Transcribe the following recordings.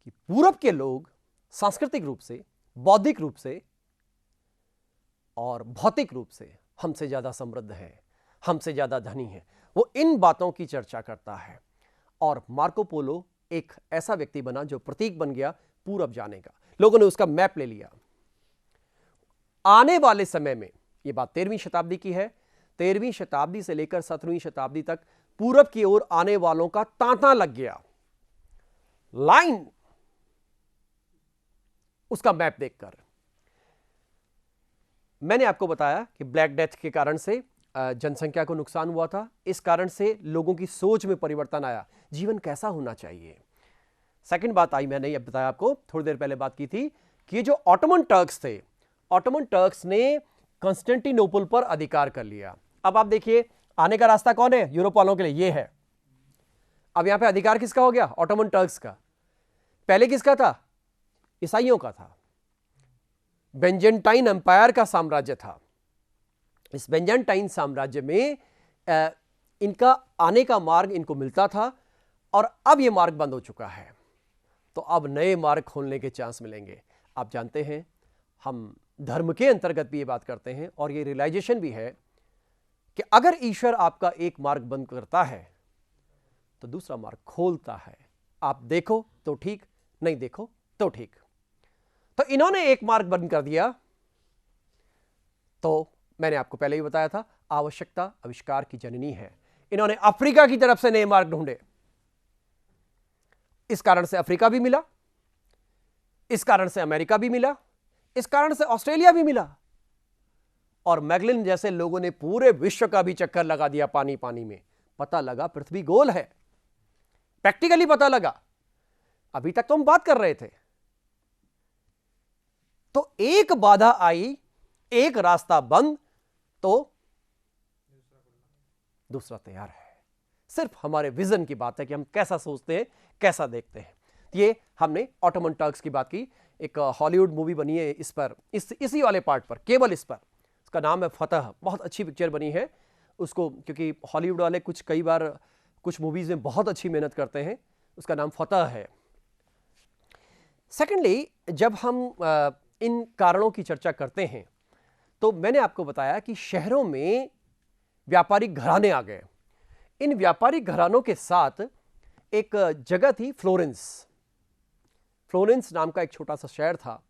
कि पूरब के लोग सांस्कृतिक रूप से, बौद्धिक रूप से और भौतिक रूप से हमसे ज्यादा समृद्ध हैं, हमसे ज्यादा धनी हैं। वो इन बातों की चर्चा करता है और मार्को पोलो एक ऐसा व्यक्ति बना जो प्रतीक बन गया पूरब जाने का। लोगों ने उसका मैप ले लिया। आने वाले समय में, यह बात 13वीं शताब्दी की है, 13वीं शताब्दी से लेकर 17वीं शताब्दी तक पूरब की ओर आने वालों का तांता लग गया। लाइन उसका मैप देखकर मैंने आपको बताया कि ब्लैक डेथ के कारण से जनसंख्या को नुकसान हुआ था। इस कारण से लोगों की सोच में परिवर्तन आया, जीवन कैसा होना चाहिए। सेकंड बात आई, मैंने ये बताया आपको, थोड़ी देर पहले बात की थी कि ये जो ऑटोमन टर्क्स थे, ऑटोमन टर्क्स ने कॉन्स्टेंटिनोपल पर अधिकार कर लिया। अब आप देखिए आने का रास्ता कौन है यूरोप वालों के लिए, ये है। अब यहां पे अधिकार किसका हो गया? ऑटोमन टर्क्स का। पहले किसका था? ईसाइयों का था। बेंजेंटाइन एम्पायर का साम्राज्य था। इस बेंजेंटाइन साम्राज्य में इनका आने का मार्ग इनको मिलता था और अब यह मार्ग बंद हो चुका है, तो अब नए मार्ग खोलने के चांस मिलेंगे। आप जानते हैं हम धर्म के अंतर्गत भी ये बात करते हैं और ये रियलाइजेशन भी है कि अगर ईश्वर आपका एक मार्ग बंद करता है तो दूसरा मार्ग खोलता है। आप देखो तो ठीक, नहीं देखो तो ठीक। तो इन्होंने एक मार्ग बंद कर दिया, तो मैंने आपको पहले ही बताया था, आवश्यकता आविष्कार की जननी है। इन्होंने अफ्रीका की तरफ से नए मार्ग ढूंढे, इस कारण से अफ्रीका भी मिला, इस कारण से अमेरिका भी मिला, इस कारण से ऑस्ट्रेलिया भी मिला, और मैगलिन जैसे लोगों ने पूरे विश्व का भी चक्कर लगा दिया पानी पानी में। पता लगा पृथ्वी गोल है, प्रैक्टिकली पता लगा। अभी तक तो हम बात कर रहे थे। तो एक बाधा आई, एक रास्ता बंद, तो दूसरा तैयार है। सिर्फ हमारे विजन की बात है कि हम कैसा सोचते हैं, कैसा देखते हैं। ये हमने ऑटोमन टर्क्स की बात की। एक हॉलीवुड मूवी बनी है इस पर, इसी वाले पार्ट पर, केवल इस पर। उसका नाम है फतह। बहुत अच्छी पिक्चर बनी है उसको, क्योंकि हॉलीवुड वाले कई बार कुछ मूवीज में बहुत अच्छी मेहनत करते हैं। उसका नाम फतह है। सेकेंडली, जब हम इन कारणों की चर्चा करते हैं तो मैंने आपको बताया कि शहरों में व्यापारिक घराने आ गए। इन व्यापारिक घरानों के साथ एक जगह थी फ्लोरेंस। फ्लोरेंस नाम का एक छोटा सा शहर था,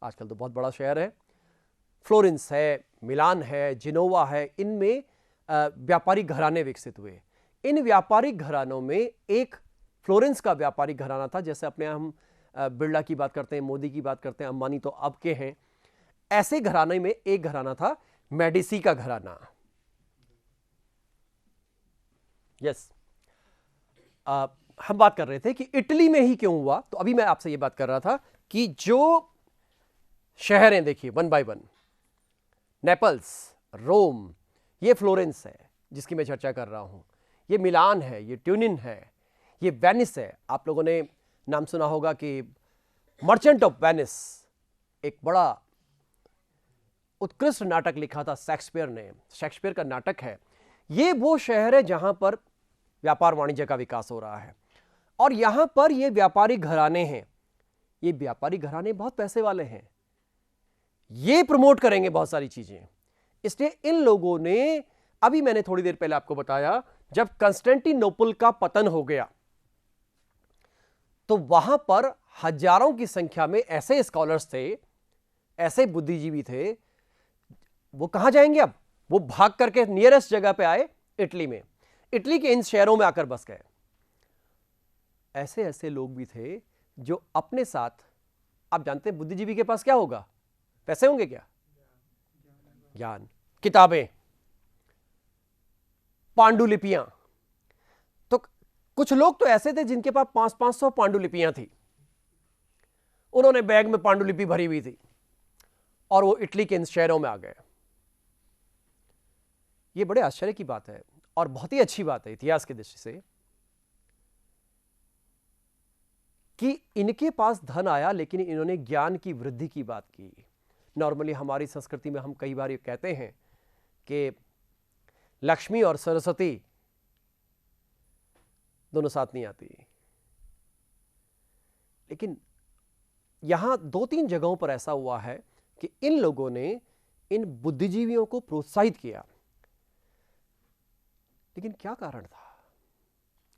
आजकल तो बहुत बड़ा शहर है। फ्लोरेंस है, मिलान है, जिनोवा है, इनमें व्यापारिक घराने विकसित हुए। इन व्यापारिक घरानों में एक फ्लोरेंस का व्यापारिक घराना था। जैसे अपने हम बिरला की बात करते हैं, मोदी की बात करते हैं, अंबानी तो अब के हैं। ऐसे घराने में एक घराना था, मेडिसी का घराना। यस, हम बात कर रहे थे कि इटली में ही क्यों हुआ, तो अभी मैं आपसे यह बात कर रहा था कि जो शहर हैं, देखिए वन बाय वन, नेपल्स, रोम, ये फ्लोरेंस है जिसकी मैं चर्चा कर रहा हूं, ये मिलान है, ये ट्यूनिन है, ये वेनिस है। आप लोगों ने नाम सुना होगा कि मर्चेंट ऑफ वेनिस, एक बड़ा उत्कृष्ट नाटक लिखा था शेक्सपियर ने, शेक्सपियर का नाटक है। ये वो शहर है जहां पर व्यापार वाणिज्य का विकास हो रहा है, और यहां पर ये व्यापारिक घराने हैं। ये व्यापारिक घराने बहुत पैसे वाले हैं, ये प्रमोट करेंगे बहुत सारी चीजें। इसलिए इन लोगों ने, अभी मैंने थोड़ी देर पहले आपको बताया, जब कंस्टेंटिनोपल का पतन हो गया तो वहां पर हजारों की संख्या में ऐसे स्कॉलर्स थे, ऐसे बुद्धिजीवी थे। वो कहां जाएंगे अब? वो भाग करके नियरेस्ट जगह पे आए, इटली में। इटली के इन शहरों में आकर बस गए। ऐसे ऐसे लोग भी थे जो अपने साथ, आप जानते हैं बुद्धिजीवी के पास क्या होगा? पैसे होंगे क्या? ज्ञान, किताबें, पांडुलिपियां। तो कुछ लोग तो ऐसे थे जिनके पास 500-500 पांडुलिपियां थी। उन्होंने बैग में पांडुलिपि भरी हुई थी और वो इटली के इन शहरों में आ गए। ये बड़े आश्चर्य की बात है और बहुत ही अच्छी बात है इतिहास की दृष्टि से कि इनके पास धन आया, लेकिन इन्होंने ज्ञान की वृद्धि की बात की। नॉर्मली हमारी संस्कृति में हम कई बार ये कहते हैं कि लक्ष्मी और सरस्वती दोनों साथ नहीं आती। लेकिन यहां 2-3 जगहों पर ऐसा हुआ है कि इन लोगों ने इन बुद्धिजीवियों को प्रोत्साहित किया। लेकिन क्या कारण था?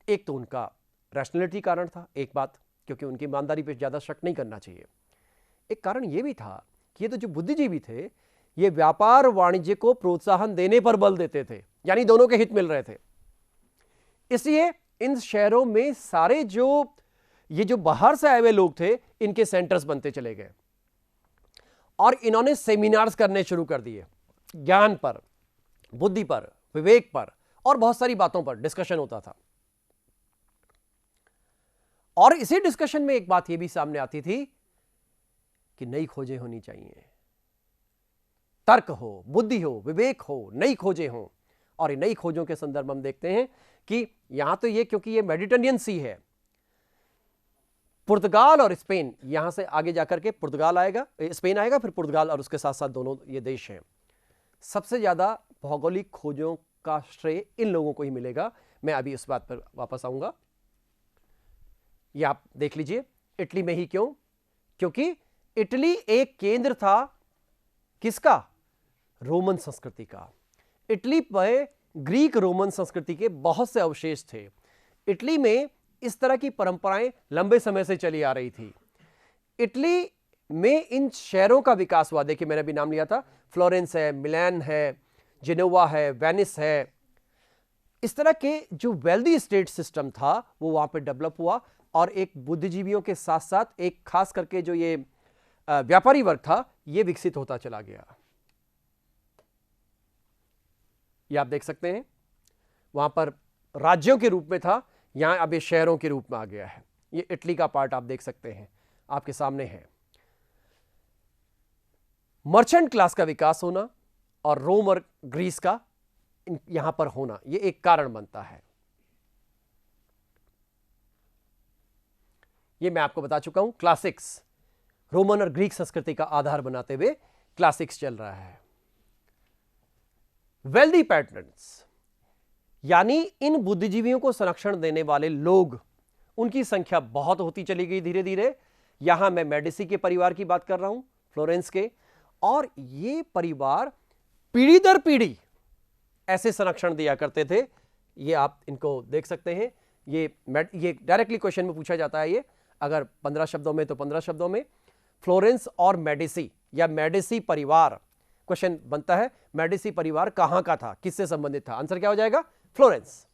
एक तो उनका रैशनैलिटी कारण था, एक बात, क्योंकि उनकी ईमानदारी पर ज्यादा शक नहीं करना चाहिए। एक कारण यह भी था कि ये तो जो बुद्धिजीवी थे, ये व्यापार वाणिज्य को प्रोत्साहन देने पर बल देते थे, यानी दोनों के हित मिल रहे थे। इसलिए इन शहरों में सारे ये जो बाहर से आए हुए लोग थे, इनके सेंटर्स बनते चले गए और इन्होंने सेमिनार्स करने शुरू कर दिए। ज्ञान पर, बुद्धि पर, विवेक पर और बहुत सारी बातों पर डिस्कशन होता था। और इसी डिस्कशन में एक बात यह भी सामने आती थी कि नई खोजें होनी चाहिए, तर्क हो, बुद्धि हो, विवेक हो, नई खोजें हो। और नई खोजों के संदर्भ हम देखते हैं कि यहां तो ये, क्योंकि ये मेडिटेरेनियन सी है, पुर्तगाल और स्पेन, यहां से आगे जाकर के पुर्तगाल आएगा, स्पेन आएगा, फिर पुर्तगाल, और उसके साथ साथ दोनों ये देश हैं। सबसे ज्यादा भौगोलिक खोजों का श्रेय इन लोगों को ही मिलेगा। मैं अभी उस बात पर वापस आऊंगा। ये आप देख लीजिए, इटली में ही क्यों? क्योंकि इटली एक केंद्र था किसका? रोमन संस्कृति का। इटली पर ग्रीक रोमन संस्कृति के बहुत से अवशेष थे। इटली में इस तरह की परंपराएं लंबे समय से चली आ रही थी। इटली में इन शहरों का विकास हुआ। देखिए, मैंने अभी नाम लिया था, फ्लोरेंस है, मिलान है, जिनेवा है, वेनिस है। इस तरह के जो वेल्दी स्टेट सिस्टम था वो वहां पर डेवलप हुआ और एक बुद्धिजीवियों के साथ साथ एक खास करके जो ये व्यापारी वर्ग था, ये विकसित होता चला गया। ये आप देख सकते हैं, वहां पर राज्यों के रूप में था, यहां अब ये शहरों के रूप में आ गया है। ये इटली का पार्ट आप देख सकते हैं, आपके सामने है। मर्चेंट क्लास का विकास होना और रोम और ग्रीस का यहां पर होना, ये एक कारण बनता है। ये मैं आपको बता चुका हूं, क्लासिक्स, रोमन और ग्रीक संस्कृति का आधार बनाते हुए क्लासिक्स चल रहा है। वेल्दी पैटर्न्स, यानी इन बुद्धिजीवियों को संरक्षण देने वाले लोग, उनकी संख्या बहुत होती चली गई धीरे धीरे। यहां मैं मेडिसी के परिवार की बात कर रहा हूं, फ्लोरेंस के, और ये परिवार पीढ़ी दर पीढ़ी ऐसे संरक्षण दिया करते थे। ये आप इनको देख सकते हैं। ये डायरेक्टली क्वेश्चन में पूछा जाता है, ये अगर 15 शब्दों में तो 15 शब्दों में। फ्लोरेंस और मेडिसी या मेडिसी परिवार, क्वेश्चन बनता है, मेडिसी परिवार कहां का था, किससे संबंधित था? आंसर क्या हो जाएगा? फ्लोरेंस।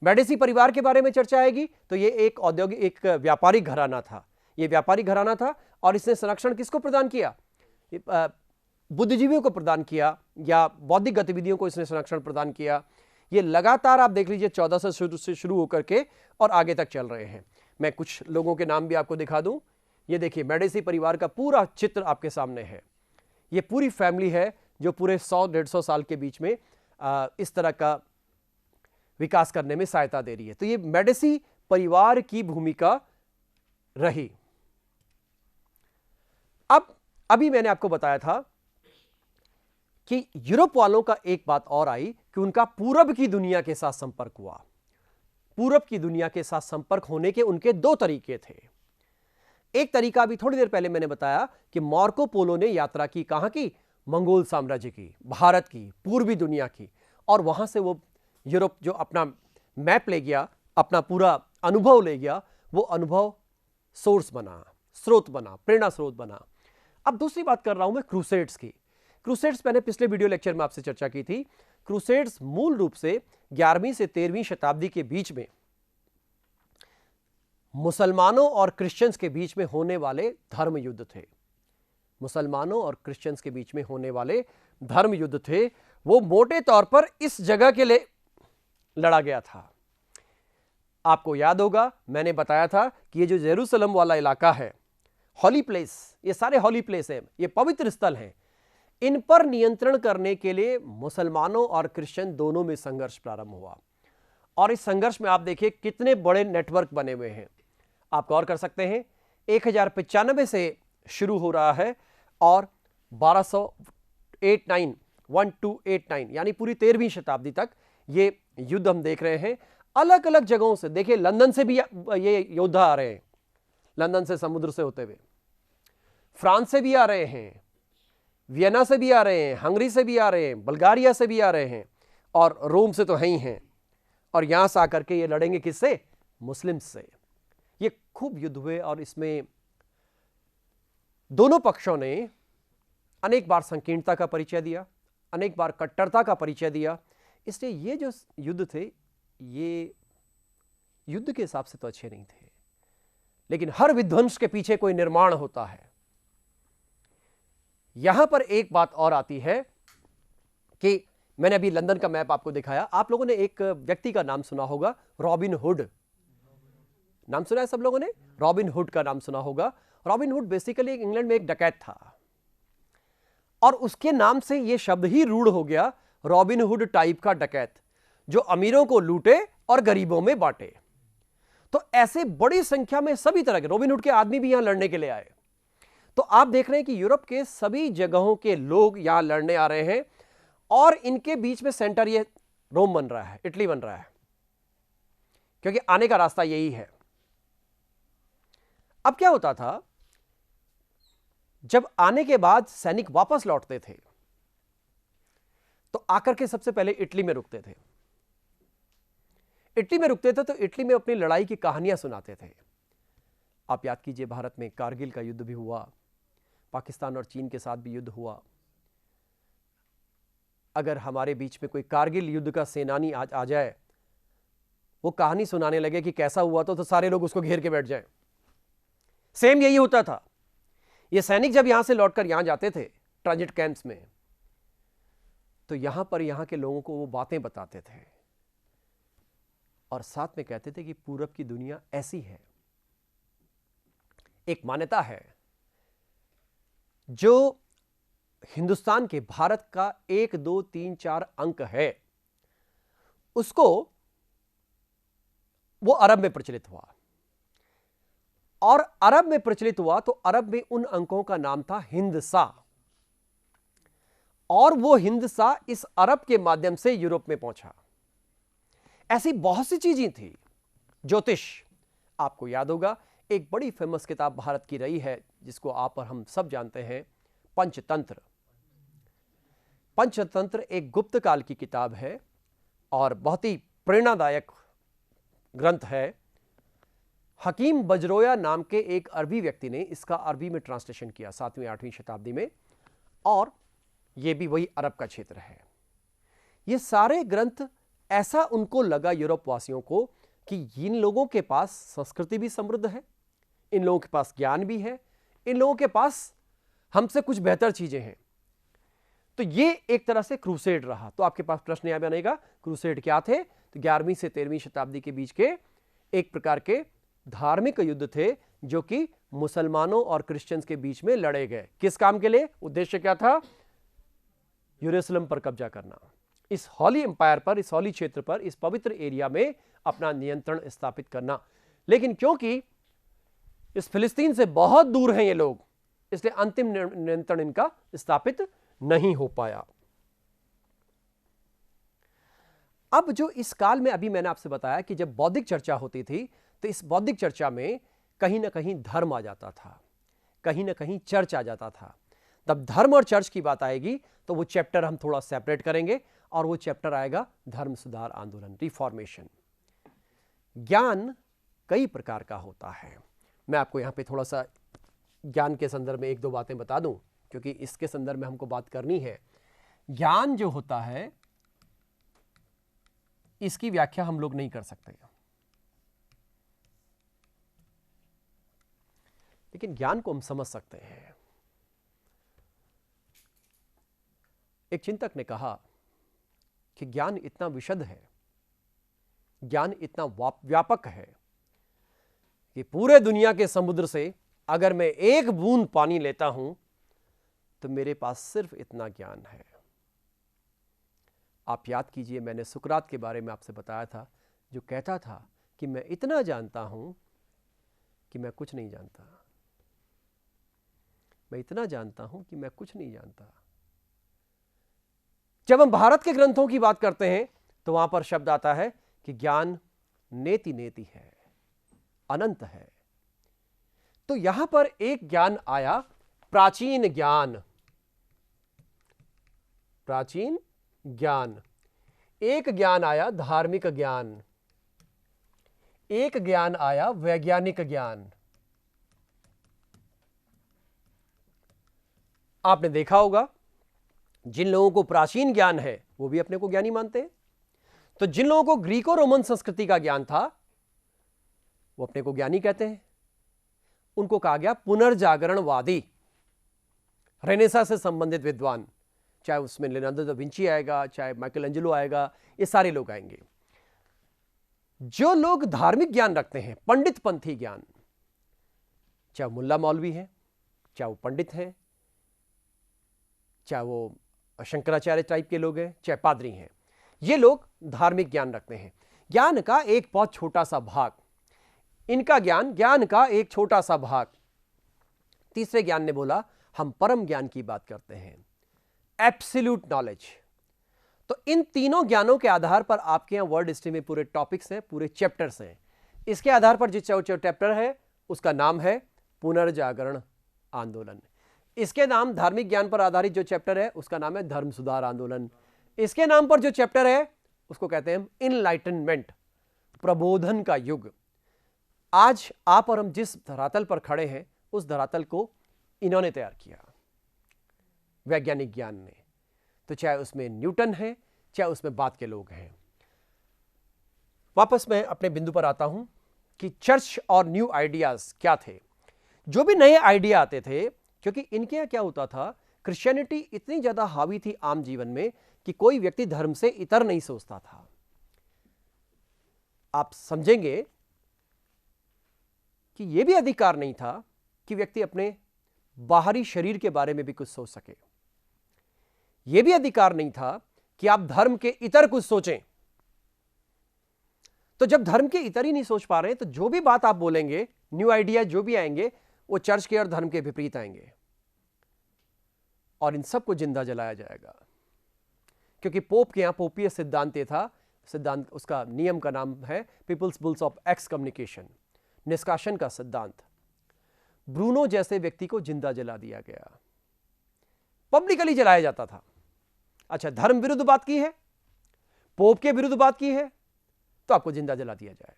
मेडिसी परिवार के बारे में चर्चा आएगी तो ये एक औद्योगिक, एक व्यापारिक घराना था। ये व्यापारिक घराना था और इसने संरक्षण किसको प्रदान किया? बुद्धिजीवियों को प्रदान किया, या बौद्धिक गतिविधियों को इसने संरक्षण प्रदान किया। ये लगातार आप देख लीजिए 1400 से शुरू होकर के और आगे तक चल रहे हैं। मैं कुछ लोगों के नाम भी आपको दिखा दूं। ये देखिए, मेडिसी परिवार का पूरा चित्र आपके सामने है। ये पूरी फैमिली है जो पूरे 100-150 साल के बीच में इस तरह का विकास करने में सहायता दे रही है। तो ये मेडिसी परिवार की भूमिका रही। अभी मैंने आपको बताया था कि यूरोप वालों का एक बात और आई कि उनका पूरब की दुनिया के साथ संपर्क हुआ। पूरब की दुनिया के साथ संपर्क होने के उनके 2 तरीके थे। एक तरीका अभी थोड़ी देर पहले मैंने बताया कि मार्को पोलो ने यात्रा की, कहां की? मंगोल साम्राज्य की, भारत की, पूर्वी दुनिया की, और वहां से वो यूरोप जो अपना मैप ले गया, अपना पूरा अनुभव ले गया, वो अनुभव सोर्स बना, स्रोत बना, प्रेरणा स्रोत बना। अब दूसरी बात कर रहा हूं मैं क्रूसेड्स की। क्रूसेड्स मैंने पिछले वीडियो लेक्चर में आपसे चर्चा की थी। क्रूसेड्स मूल रूप से 11वीं से 13वीं शताब्दी के बीच में मुसलमानों और क्रिश्चियंस के बीच में होने वाले धर्म युद्ध थे। मुसलमानों और क्रिश्चियंस के बीच में होने वाले धर्म युद्ध थे। वो मोटे तौर पर इस जगह के लिए लड़ा गया था। आपको याद होगा, मैंने बताया था कि ये जो जेरूसलम वाला इलाका है, हॉली प्लेस, ये सारे हॉली प्लेस हैं, ये पवित्र स्थल हैं। इन पर नियंत्रण करने के लिए मुसलमानों और क्रिश्चियन दोनों में संघर्ष प्रारंभ हुआ। और इस संघर्ष में आप देखिए कितने बड़े नेटवर्क बने हुए हैं। आप गौर कर सकते हैं, 1095 से शुरू हो रहा है और 1289 यानी पूरी 13वीं शताब्दी तक ये युद्ध हम देख रहे हैं। अलग अलग जगहों से, देखिए लंदन से भी ये योद्धा आ रहे हैं, लंदन से समुद्र से होते हुए, फ्रांस से भी आ रहे हैं, वियना से भी आ रहे हैं, हंगरी से भी आ रहे हैं, बल्गारिया से भी आ रहे हैं, और रोम से तो है ही हैं। और यहां से आकर के ये लड़ेंगे किससे? मुस्लिम से। ये खूब युद्ध हुए और इसमें दोनों पक्षों ने अनेक बार संकीर्णता का परिचय दिया, अनेक बार कट्टरता का परिचय दिया। इसलिए ये जो युद्ध थे, ये युद्ध के हिसाब से तो अच्छे नहीं थे, लेकिन हर विध्वंस के पीछे कोई निर्माण होता है। यहां पर एक बात और आती है कि मैंने अभी लंदन का मैप आपको दिखाया। आप लोगों ने एक व्यक्ति का नाम सुना होगा, रॉबिन हुड। नाम सुना है सब लोगों ने? रॉबिन हुड का नाम सुना होगा। रॉबिन हुड बेसिकली इंग्लैंड में एक डकैत था, और उसके नाम से यह शब्द ही रूढ़ हो गया, रॉबिन हुड टाइप का डकैत, जो अमीरों को लूटे और गरीबों में बांटे। तो ऐसे बड़ी संख्या में सभी तरह के रॉबिन हुड के आदमी भी यहां लड़ने के लिए आए। तो आप देख रहे हैं कि यूरोप के सभी जगहों के लोग यहां लड़ने आ रहे हैं, और इनके बीच में सेंटर ये रोम बन रहा है, इटली बन रहा है, क्योंकि आने का रास्ता यही है। अब क्या होता था, जब आने के बाद सैनिक वापस लौटते थे तो आकर के सबसे पहले इटली में रुकते थे। इटली में रुकते थे तो इटली में अपनी लड़ाई की कहानियां सुनाते थे। आप याद कीजिए, भारत में कारगिल का युद्ध भी हुआ, पाकिस्तान और चीन के साथ भी युद्ध हुआ। अगर हमारे बीच में कोई कारगिल युद्ध का सेनानी आज आ जाए, वो कहानी सुनाने लगे कि कैसा हुआ तो सारे लोग उसको घेर के बैठ जाएं। सेम यही होता था। ये सैनिक जब यहां से लौटकर यहां जाते थे ट्रांजिट कैंप्स में, तो यहां पर यहां के लोगों को वो बातें बताते थे, और साथ में कहते थे कि पूरब की दुनिया ऐसी है। एक मान्यता है, जो हिंदुस्तान के, भारत का 1, 2, 3, 4 अंक है, उसको वो अरब में प्रचलित हुआ, और अरब में प्रचलित हुआ तो अरब में उन अंकों का नाम था हिंदसा, और वो हिंदसा इस अरब के माध्यम से यूरोप में पहुंचा। ऐसी बहुत सी चीजें थी। ज्योतिष, आपको याद होगा, एक बड़ी फेमस किताब भारत की रही है, जिसको आप और हम सब जानते हैं, पंचतंत्र। पंचतंत्र एक गुप्त काल की किताब है और बहुत ही प्रेरणादायक ग्रंथ है। हकीम बजरोया नाम के एक अरबी व्यक्ति ने इसका अरबी में ट्रांसलेशन किया 7वीं 8वीं शताब्दी में, और यह भी वही अरब का क्षेत्र है। ये सारे ग्रंथ, ऐसा उनको लगा यूरोप वासियों को कि इन लोगों के पास संस्कृति भी समृद्ध है, इन लोगों के पास ज्ञान भी है, इन लोगों के पास हमसे कुछ बेहतर चीजें हैं। तो ये एक तरह से क्रूसेड रहा। तो आपके पास प्रश्न यहां बनेगा, क्रूसेड क्या थे? तो 11वीं से 13वीं शताब्दी के बीच के एक प्रकार के धार्मिक युद्ध थे, जो कि मुसलमानों और क्रिश्चियंस के बीच में लड़े गए। किस काम के लिए? उद्देश्य क्या था? यरूशलेम पर कब्जा करना, इस हॉली एम्पायर पर, इस हॉली क्षेत्र पर, इस पवित्र एरिया में अपना नियंत्रण स्थापित करना। लेकिन क्योंकि इस फिलिस्तीन से बहुत दूर हैं ये लोग, इसलिए अंतिम नियंत्रण इनका स्थापित नहीं हो पाया। अब जो इस काल में, अभी मैंने आपसे बताया कि जब बौद्धिक चर्चा होती थी, तो इस बौद्धिक चर्चा में कहीं ना कहीं धर्म आ जाता था, कहीं ना कहीं चर्च आ जाता था। तब धर्म और चर्च की बात आएगी तो वो चैप्टर हम थोड़ा सेपरेट करेंगे, और वो चैप्टर आएगा धर्म सुधार आंदोलन, रिफॉर्मेशन। ज्ञान कई प्रकार का होता है। मैं आपको यहां पे थोड़ा सा ज्ञान के संदर्भ में 1-2 बातें बता दूं, क्योंकि इसके संदर्भ में हमको बात करनी है। ज्ञान जो होता है, इसकी व्याख्या हम लोग नहीं कर सकते, लेकिन ज्ञान को हम समझ सकते हैं। एक चिंतक ने कहा कि ज्ञान इतना विशद है, ज्ञान इतना व्यापक है कि पूरे दुनिया के समुद्र से अगर मैं एक बूंद पानी लेता हूं तो मेरे पास सिर्फ इतना ज्ञान है। आप याद कीजिए, मैंने सुकरात के बारे में आपसे बताया था, जो कहता था कि मैं इतना जानता हूं कि मैं कुछ नहीं जानता, मैं इतना जानता हूं कि मैं कुछ नहीं जानता। जब हम भारत के ग्रंथों की बात करते हैं तो वहां पर शब्द आता है कि ज्ञान नेति नेति है, अनंत है। तो यहां पर एक ज्ञान आया, प्राचीन ज्ञान। प्राचीन ज्ञान। एक ज्ञान आया धार्मिक ज्ञान, एक ज्ञान आया वैज्ञानिक ज्ञान। आपने देखा होगा जिन लोगों को प्राचीन ज्ञान है वो भी अपने को ज्ञानी मानते हैं, तो जिन लोगों को ग्रीको रोमन संस्कृति का ज्ञान था वो अपने को ज्ञानी कहते हैं। उनको कहा गया पुनर्जागरणवादी। रेनेसा से संबंधित विद्वान, चाहे उसमें लियोनार्डो दा विंची आएगा, चाहे माइकल एंजेलो आएगा, ये सारे लोग आएंगे। जो लोग धार्मिक ज्ञान रखते हैं, पंडित पंथी ज्ञान, चाहे मुल्ला मौलवी हैं, चाहे वो पंडित हैं, चाहे वो शंकराचार्य टाइप के लोग हैं, चाहे पादरी हैं, ये लोग धार्मिक ज्ञान रखते हैं। ज्ञान का एक बहुत छोटा सा भाग, इनका ज्ञान का एक छोटा सा भाग। तीसरे ज्ञान ने बोला हम परम ज्ञान की बात करते हैं, एब्सोल्यूट नॉलेज। तो इन तीनों ज्ञानों के आधार पर आपके यहां वर्ड हिस्ट्री में पूरे टॉपिक्स हैं, पूरे चैप्टर्स हैं। इसके आधार पर जो चैप्टर है उसका नाम है पुनर्जागरण आंदोलन। इसके नाम धार्मिक ज्ञान पर आधारित जो चैप्टर है उसका नाम है धर्म सुधार आंदोलन। इसके नाम पर जो चैप्टर है उसको कहते हैं इनलाइटनमेंट, प्रबोधन का युग। आज आप और हम जिस धरातल पर खड़े हैं उस धरातल को इन्होंने तैयार किया, वैज्ञानिक ज्ञान ने। तो चाहे उसमें न्यूटन है, चाहे उसमें बाद के लोग हैं। वापस मैं अपने बिंदु पर आता हूं कि चर्च और न्यू आइडियाज क्या थे। जो भी नए आइडिया आते थे, क्योंकि इनके यहां क्या होता था, क्रिश्चियनिटी इतनी ज्यादा हावी थी आम जीवन में कि कोई व्यक्ति धर्म से इतर नहीं सोचता था। आप समझेंगे कि यह भी अधिकार नहीं था कि व्यक्ति अपने बाहरी शरीर के बारे में भी कुछ सोच सके। यह भी अधिकार नहीं था कि आप धर्म के इतर कुछ सोचें। तो जब धर्म के इतर ही नहीं सोच पा रहे हैं, तो जो भी बात आप बोलेंगे, न्यू आइडिया जो भी आएंगे, वो चर्च के और धर्म के विपरीत आएंगे और इन सबको जिंदा जलाया जाएगा। क्योंकि पोप के यहां पोपीय सिद्धांत था, सिद्धांत उसका नियम का नाम है peoples bulls of excommunication, निष्कासन का सिद्धांत। ब्रूनो जैसे व्यक्ति को जिंदा जला दिया गया, पब्लिकली जलाया जाता था। अच्छा, धर्म विरुद्ध बात की है, पोप के विरुद्ध बात की है, तो आपको जिंदा जला दिया जाए।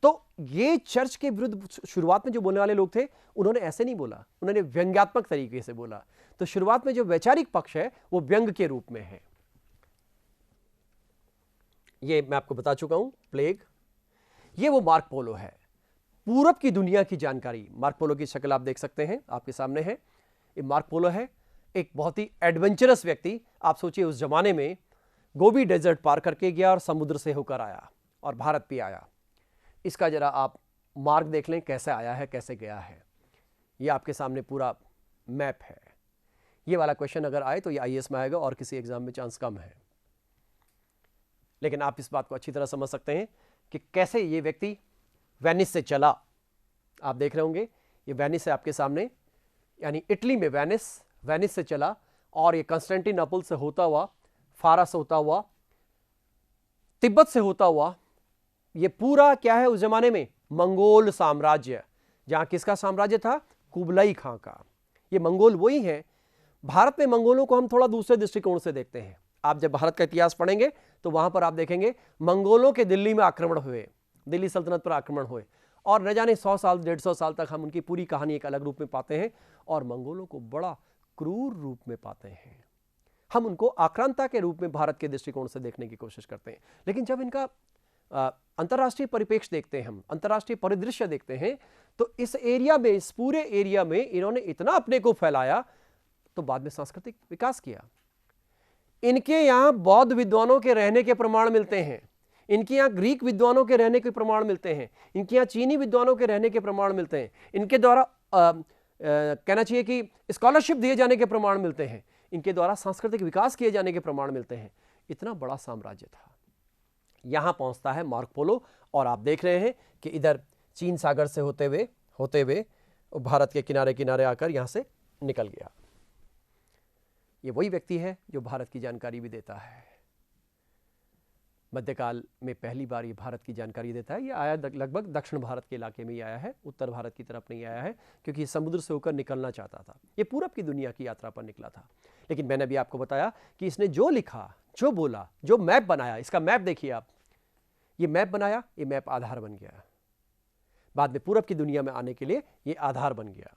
तो ये चर्च के विरुद्ध शुरुआत में जो बोलने वाले लोग थे, उन्होंने ऐसे नहीं बोला, उन्होंने व्यंग्यात्मक तरीके से बोला। तो शुरुआत में जो वैचारिक पक्ष है वो व्यंग के रूप में है। ये मैं आपको बता चुका हूं, प्लेग। ये वो मार्क पोलो है, पूरब की दुनिया की जानकारी। मार्क पोलो की शक्ल आप देख सकते हैं, आपके सामने है। ये मार्क पोलो है, एक बहुत ही एडवेंचरस व्यक्ति। आप सोचिए उस जमाने में गोबी डेजर्ट पार करके गया और समुद्र से होकर आया और भारत भी आया। इसका जरा आप मार्ग देख लें, कैसे आया है, कैसे गया है। ये आपके सामने पूरा मैप है। ये वाला क्वेश्चन अगर आए तो ये आईएएस में आएगा और किसी एग्जाम में चांस कम है। लेकिन आप इस बात को अच्छी तरह समझ सकते हैं कि कैसे ये व्यक्ति वेनिस से चला। आप देख रहे होंगे ये वेनिस है आपके सामने, यानी इटली में वेनिस से चला और ये कंस्टेंटिनोपल से होता हुआ, फारस से होता हुआ, तिब्बत से होता हुआ, ये पूरा क्या है उस जमाने में, मंगोल साम्राज्य। जहां किसका साम्राज्य था? कुबलाई खां का। ये मंगोल वही है। भारत में मंगोलों को हम थोड़ा दूसरे दृष्टिकोण से देखते हैं। आप जब भारत का इतिहास पढ़ेंगे तो वहां पर आप देखेंगे मंगोलों के दिल्ली में आक्रमण हुए, दिल्ली सल्तनत पर आक्रमण हुए, और न जाने 100 साल 150 साल तक हम उनकी पूरी कहानी एक अलग रूप में पाते हैं और मंगोलों को बड़ा क्रूर रूप में पाते हैं। हम उनको आक्रांता के रूप में भारत के दृष्टिकोण से देखने की कोशिश करते हैं। लेकिन जब इनका अंतर्राष्ट्रीय परिप्रेक्ष्य देखते हैं, हम अंतर्राष्ट्रीय परिदृश्य देखते हैं, तो इस एरिया में, इस पूरे एरिया में इन्होंने इतना अपने को फैलाया, तो बाद में सांस्कृतिक विकास किया। इनके यहां बौद्ध विद्वानों के रहने के प्रमाण मिलते हैं, इनके यहां ग्रीक विद्वानों के रहने के प्रमाण मिलते हैं, इनके यहां चीनी विद्वानों के रहने के प्रमाण मिलते हैं, इनके द्वारा कहना चाहिए कि स्कॉलरशिप दिए जाने के प्रमाण मिलते हैं, इनके द्वारा सांस्कृतिक विकास किए जाने के प्रमाण मिलते हैं। इतना बड़ा साम्राज्य था। यहां पहुंचता है मार्क पोलो और आप देख रहे हैं कि इधर चीन सागर से होते हुए भारत के किनारे किनारे आकर यहां से निकल गया। ये वही व्यक्ति है जो भारत की जानकारी भी देता है। मध्यकाल में पहली बार ये भारत की जानकारी देता है। ये आया लगभग दक्षिण भारत के इलाके में ही आया है, उत्तर भारत की तरफ नहीं आया है, क्योंकि ये समुद्र से होकर निकलना चाहता था। ये पूरब की दुनिया की यात्रा पर निकला था। लेकिन मैंने अभी आपको बताया कि इसने जो लिखा, जो बोला, जो मैप बनाया, इसका मैप देखिए आप, ये मैप बनाया, ये मैप आधार बन गया। बाद में पूरब की दुनिया में आने के लिए ये आधार बन गया।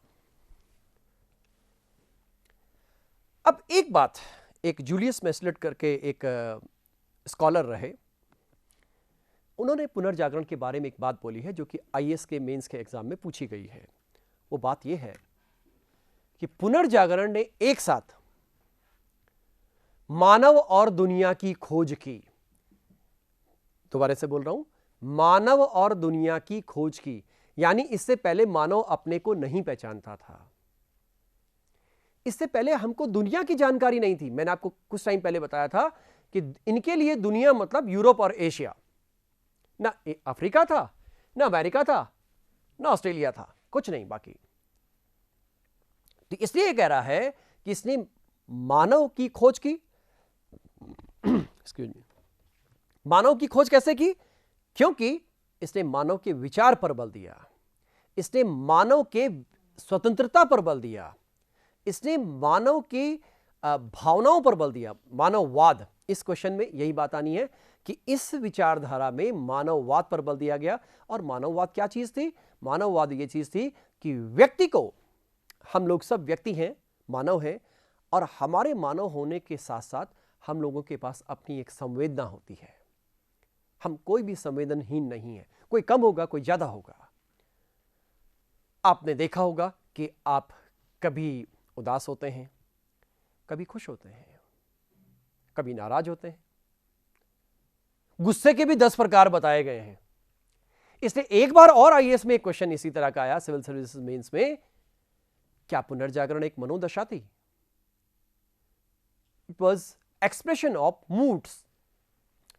अब एक बात, एक जूलियस मैसलेट करके एक स्कॉलर रहे, उन्होंने पुनर्जागरण के बारे में एक बात बोली है जो कि आईएएस के मेंस के एग्जाम में पूछी गई है। वो बात यह है कि पुनर्जागरण ने एक साथ मानव और दुनिया की खोज की। दोबारा से बोल रहा हूं, मानव और दुनिया की खोज की, यानी इससे पहले मानव अपने को नहीं पहचानता था। इससे पहले हमको दुनिया की जानकारी नहीं थी। मैंने आपको कुछ टाइम पहले बताया था कि इनके लिए दुनिया मतलब यूरोप और एशिया, ना अफ्रीका था, ना अमेरिका था, ना ऑस्ट्रेलिया था, कुछ नहीं बाकी। तो इसलिए कह रहा है कि इसने मानव की खोज की। एक्सक्यूज मी, मानव की खोज कैसे की? क्योंकि इसने मानव के विचार पर बल दिया, इसने मानव के स्वतंत्रता पर बल दिया, इसने मानव की भावनाओं पर बल दिया। मानववाद, इस क्वेश्चन में यही बात आनी है कि इस विचारधारा में मानववाद पर बल दिया गया। और मानववाद क्या चीज थी? मानववाद ये चीज थी कि व्यक्ति को, हम लोग सब व्यक्ति हैं, मानव हैं, और हमारे मानव होने के साथ साथ हम लोगों के पास अपनी एक संवेदना होती है। हम कोई भी संवेदनहीन नहीं है, कोई कम होगा, कोई ज्यादा होगा। आपने देखा होगा कि आप कभी उदास होते हैं, कभी खुश होते हैं, कभी नाराज होते हैं। गुस्से के भी 10 प्रकार बताए गए हैं। इसलिए एक बार और आईएएस में एक क्वेश्चन इसी तरह का आया, सिविल सर्विसेज मेंस में, क्या पुनर्जागरण एक मनोदशा थी? It was expression of moods.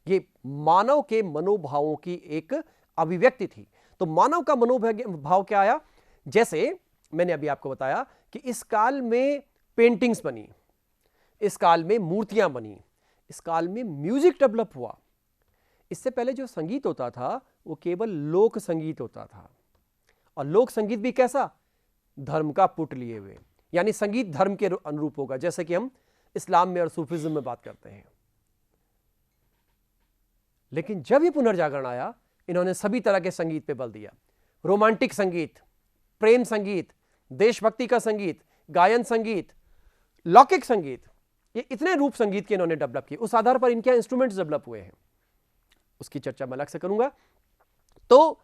ये मानव के मनोभावों की एक अभिव्यक्ति थी। तो मानव का मनोभाव क्या आया? जैसे मैंने अभी आपको बताया कि इस काल में पेंटिंग्स बनी, इस काल में मूर्तियां बनी, इस काल में म्यूजिक डेवलप हुआ। इससे पहले जो संगीत होता था वो केवल लोक संगीत होता था, और लोक संगीत भी कैसा? धर्म का पुट लिए हुए, यानी संगीत धर्म के अनुरूप होगा, जैसे कि हम इस्लाम में और सूफिज्म में बात करते हैं। लेकिन जब ये पुनर्जागरण आया, इन्होंने सभी तरह के संगीत पे बल दिया। रोमांटिक संगीत, प्रेम संगीत, देशभक्ति का संगीत, गायन संगीत, लौकिक संगीत, ये इतने रूप संगीत के इन्होंने डेवलप किए। उस आधार पर इनके इंस्ट्रूमेंट्स डेवलप हुए हैं, उसकी चर्चा मैं अलग से करूंगा। तो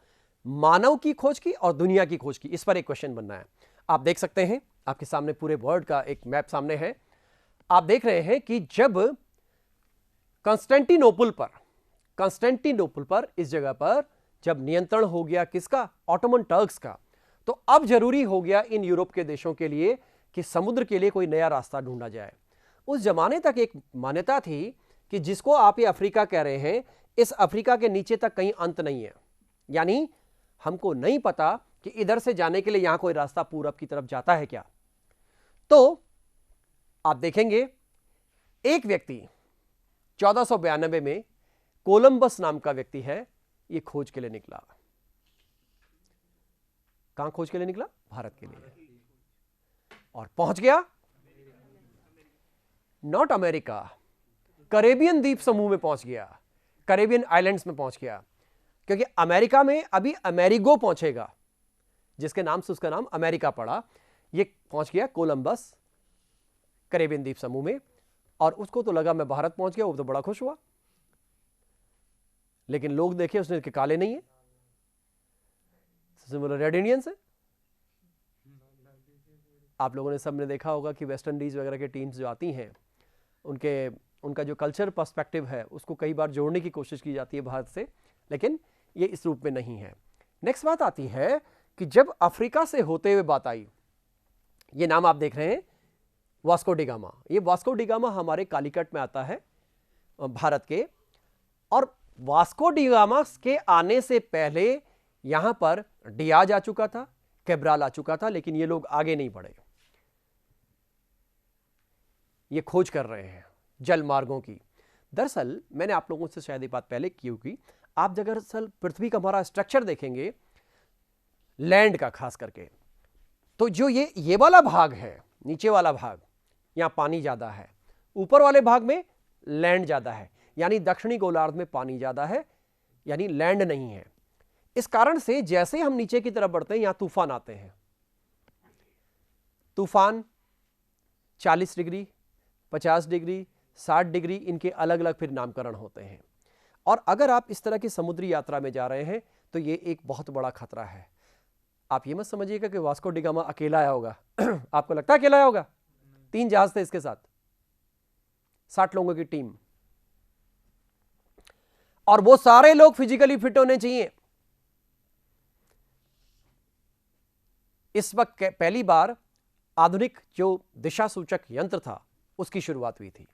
मानव की खोज की और दुनिया की खोज की, इस पर एक क्वेश्चन बनना है। आप देख सकते हैं, आपके सामने पूरे वर्ल्ड का एक मैप सामने है। आप देख रहे हैं कि जब कंस्टेंटिनोपल पर इस जगह पर जब नियंत्रण हो गया किसका? ऑटोमन टर्क्स का, तो अब जरूरी हो गया इन यूरोप के देशों के लिए कि समुद्र के लिए कोई नया रास्ता ढूंढा जाए। उस जमाने तक एक मान्यता थी कि जिसको आप ये अफ्रीका कह रहे हैं, इस अफ्रीका के नीचे तक कहीं अंत नहीं है, यानी हमको नहीं पता कि इधर से जाने के लिए यहां कोई रास्ता पूरब की तरफ जाता है क्या। तो आप देखेंगे एक व्यक्ति 1492 में, कोलंबस नाम का व्यक्ति है, ये खोज के लिए निकला। कहां खोज के लिए निकला? भारत के लिए। और पहुंच गया नॉट अमेरिका, कैरेबियन द्वीप समूह में पहुंच गया, कैरेबियन आइलैंड्स में पहुंच गया। क्योंकि अमेरिका में अभी अमेरिगो पहुंचेगा, जिसके नाम से उसका नाम अमेरिका पड़ा। ये पहुंच गया कोलंबस कैरेबियन द्वीप समूह में, और उसको तो लगा मैं भारत पहुंच गया, वो तो बड़ा खुश हुआ। लेकिन लोग देखे उसने कि काले नहीं है, रेड इंडियंस है। आप लोगों ने सबने देखा होगा कि वेस्ट इंडीज वगैरह के टीम्स जो आती हैं, उनका जो कल्चर पर्सपेक्टिव है उसको कई बार जोड़ने की कोशिश की जाती है भारत से, लेकिन ये इस रूप में नहीं है। नेक्स्ट बात आती है कि जब अफ्रीका से होते हुए बात आई, ये नाम आप देख रहे हैं वास्को डी गामा। ये वास्को डी गामा हमारे कालीकट में आता है भारत के, और वास्को डी गामा के आने से पहले यहां पर डियाज आ चुका था, कैब्राल आ चुका था, लेकिन ये लोग आगे नहीं बढ़े। ये खोज कर रहे हैं जल मार्गों की। दरअसल मैंने आप लोगों से शायद ये बात पहले की होगी, आप दरअसल पृथ्वी का हमारा स्ट्रक्चर देखेंगे लैंड का खास करके, तो जो ये वाला भाग है, नीचे वाला भाग, यहां पानी ज्यादा है, ऊपर वाले भाग में लैंड ज्यादा है, यानी दक्षिणी गोलार्ध में पानी ज्यादा है, यानी लैंड नहीं है। इस कारण से जैसे हम नीचे की तरफ बढ़ते हैं यहां तूफान आते हैं। तूफान 40 डिग्री, 50 डिग्री, 60 डिग्री, इनके अलग अलग फिर नामकरण होते हैं। और अगर आप इस तरह की समुद्री यात्रा में जा रहे हैं तो ये एक बहुत बड़ा खतरा है। आप ये मत समझिएगा कि वास्को डी गामा अकेला आया होगा आपको लगता है अकेला आया होगा? 3 जहाज थे इसके साथ, 60 लोगों की टीम, और वो सारे लोग फिजिकली फिट होने चाहिए। इस वक्त पहली बार आधुनिक जो दिशा सूचक यंत्र था उसकी शुरुआत हुई थी।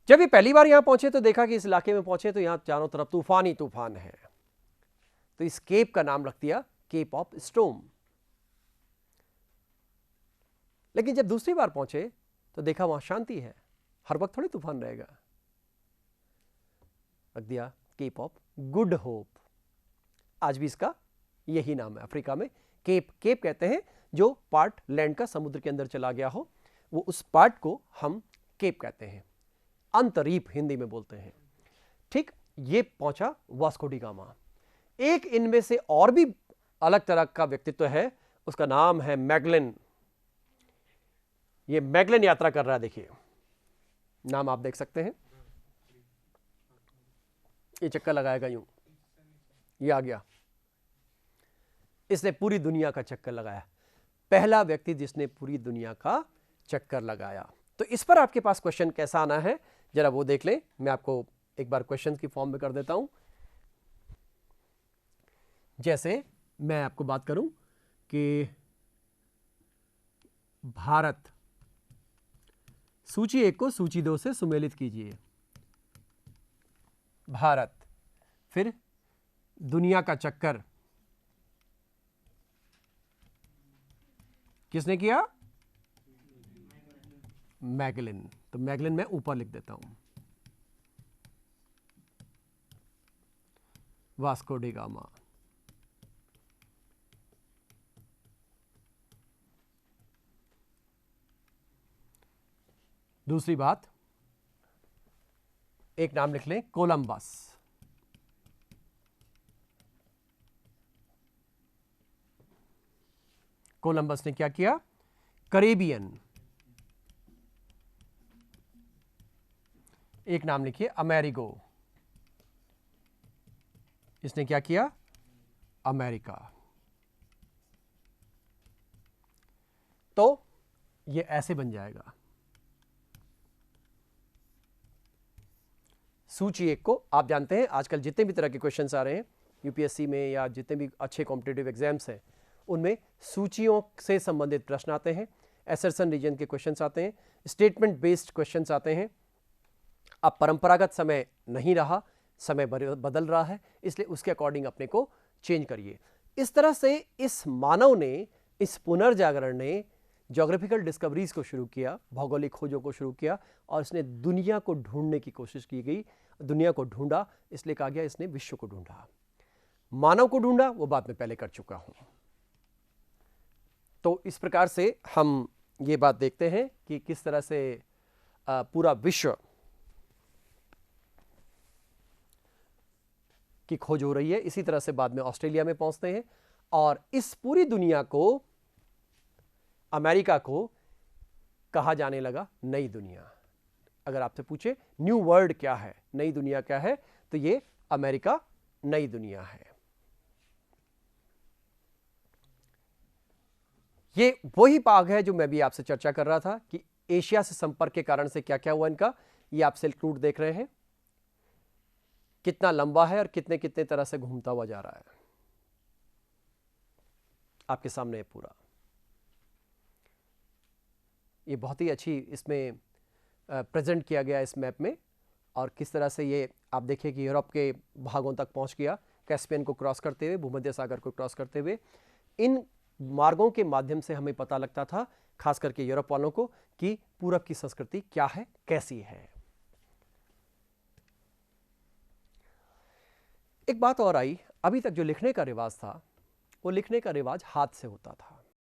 जब ये पहली बार यहां पहुंचे तो देखा कि इस इलाके में पहुंचे तो यहां चारों तरफ तूफान ही तूफान है, तो इस केप का नाम रख दिया केप ऑफ स्टॉर्म। लेकिन जब दूसरी बार पहुंचे तो देखा वहां शांति है, हर वक्त थोड़ी तूफान रहेगा, रख दिया केप ऑफ गुड होप। आज भी इसका यही नाम है। अफ्रीका में केप कहते हैं जो पार्ट लैंड का समुद्र के अंदर चला गया हो, वो उस पार्ट को हम केप कहते हैं, अंतरीप हिंदी में बोलते हैं। ठीक, ये पहुंचा वास्को डी गामा। एक इनमें से और भी अलग तरह का व्यक्तित्व है, उसका नाम है मैगलन। ये मैगलन यात्रा कर रहा है, देखिए नाम आप देख सकते हैं, ये चक्कर लगाएगा यूं, ये आ गया, इसने पूरी दुनिया का चक्कर लगाया, पहला व्यक्ति जिसने पूरी दुनिया का चक्कर लगाया। तो इस पर आपके पास क्वेश्चन कैसा आना है जरा वो देख लें। मैं आपको एक बार क्वेश्चन की फॉर्म में कर देता हूं। जैसे मैं आपको बात करूं कि भारत, सूची 1 को सूची 2 से सुमेलित कीजिए। भारत, फिर दुनिया का चक्कर किसने किया? मैगलन। तो मैगलन मैं ऊपर लिख देता हूं, वास्को डी गामा। दूसरी बात, एक नाम लिख लें, कोलंबस। कोलंबस ने क्या किया? कैरेबियन। एक नाम लिखिए, अमेरिगो। इसने क्या किया? अमेरिका। तो ये ऐसे बन जाएगा। सूची 1 को आप जानते हैं, आजकल जितने भी तरह के क्वेश्चंस आ रहे हैं यूपीएससी में या जितने भी अच्छे कॉम्पिटिटिव एग्जाम्स हैं उनमें सूचियों से संबंधित प्रश्न आते हैं, एसर्शन रीजन के क्वेश्चंस आते हैं, स्टेटमेंट बेस्ड क्वेश्चंस आते हैं। अब परंपरागत समय नहीं रहा, समय बदल रहा है, इसलिए उसके अकॉर्डिंग अपने को चेंज करिए। इस तरह से इस मानव ने, इस पुनर्जागरण ने ज्योग्राफिकल डिस्कवरीज को शुरू किया, भौगोलिक खोजों को शुरू किया, और इसने दुनिया को ढूंढने की कोशिश की गई। दुनिया को ढूंढा, इसलिए कहा गया इसने विश्व को ढूंढा। मानव को ढूंढा वो बात मैं पहले कर चुका हूं। तो इस प्रकार से हम ये बात देखते हैं कि किस तरह से पूरा विश्व की खोज हो रही है। इसी तरह से बाद में ऑस्ट्रेलिया में पहुंचते हैं, और इस पूरी दुनिया को, अमेरिका को कहा जाने लगा नई दुनिया। अगर आपसे पूछे न्यू वर्ल्ड क्या है, नई दुनिया क्या है, तो ये अमेरिका नई दुनिया है। ये वही भाग है जो मैं भी आपसे चर्चा कर रहा था कि एशिया से संपर्क के कारण से क्या क्या हुआ इनका। ये आप सिल्क रूट देख रहे हैं, कितना लंबा है और कितने कितने तरह से घूमता हुआ जा रहा है, आपके सामने है पूरा। ये बहुत ही अच्छी इसमें प्रेजेंट किया गया इस मैप में, और किस तरह से ये आप देखिए कि यूरोप के भागों तक पहुंच गया, कैस्पियन को क्रॉस करते हुए, भूमध्य सागर को क्रॉस करते हुए। इन मार्गों के माध्यम से हमें पता लगता था खास करके यूरोप वालों को कि पूरब की संस्कृति क्या है, कैसी है। एक बात और आई, अभी तक जो लिखने का रिवाज था वो लिखने का रिवाज हाथ से होता था।